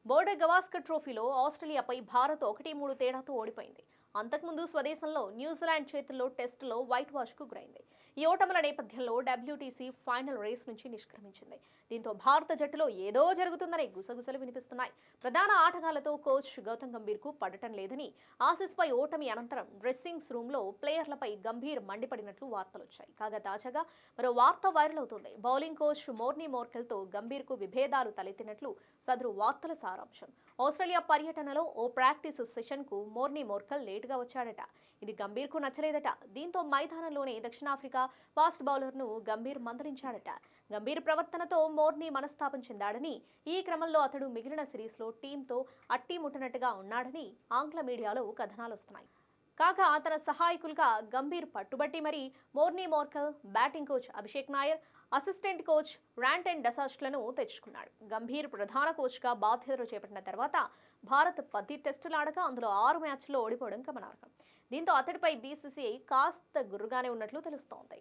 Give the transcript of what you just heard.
Border Gavaskar ట్రోఫీలో ఆస్ట్రేలియాపై భారత్ 1-3 తేడాతో ఓడిపోయింది. అంతకుముందు స్వదేశంలో న్యూజిలాండ్ చేతుల్లో టెస్టులో వైట్ వాష్కు గురైంది. ఈ ఓటముల నేపథ్యంలో డబ్ల్యూటీసీ ఫైనల్ రేస్ నుంచి నిష్క్రమించింది. దీంతో భారత జట్టులో ఏదో జరుగుతుందనే గుసగుసలు వినిపిస్తున్నాయి. ప్రధాన ఆటగాళ్లతో కోచ్ గౌతమ్ గంభీర్కు పడటం లేదని, ఆసీస్పై ఓటమి అనంతరం డ్రెస్సింగ్స్ రూమ్లో ప్లేయర్లపై గంభీర్ మండిపడినట్లు వార్తలొచ్చాయి. కాగా తాజాగా మరో వార్త వైరల్ అవుతోంది. బౌలింగ్ కోచ్ మోర్నీ మోర్కెల్తో గంభీర్కు విభేదాలు తలెత్తినట్లు సదరు వార్తల సారాంశం. ఆస్ట్రేలియా పర్యటనలో ఓ ప్రాక్టీస్ సెషన్కు మోర్నీ మోర్కెల్ లేటుగా వచ్చాడట. ఇది గంభీర్కు నచ్చలేదట. దీంతో మైదానంలోనే దక్షిణాఫ్రికా ఫాస్ట్ బౌలర్ను గంభీర్ మందలించాడట. గంభీర్ ప్రవర్తనతో మోర్నీ మనస్తాపం చెందాడని, ఈ క్రమంలో అతడు మిగిలిన సిరీస్లో టీంతో అట్టిముట్టనట్టుగా ఉన్నాడని ఆంగ్ల మీడియాలో కథనాలొస్తున్నాయి. కాగా తన సహాయకులుగా గంభీర్ పట్టుబట్టి మరీ Morne Morkel, batting coach Abhishek Nayar, assistant coach Ryan ten డసాస్ట్లను తెచ్చుకున్నాడు. గంభీర్ ప్రధాన కోచ్గా బాధ్యతలు చేపట్టిన తర్వాత భారత్ 10 టెస్టులు ఆడగా అందులో 6 మ్యాచ్ల్లో ఓడిపోవడం గమనార్హం. దీంతో అతడిపై బీసీసీఐ కాస్త గుర్రుగానే ఉన్నట్లు తెలుస్తోంది.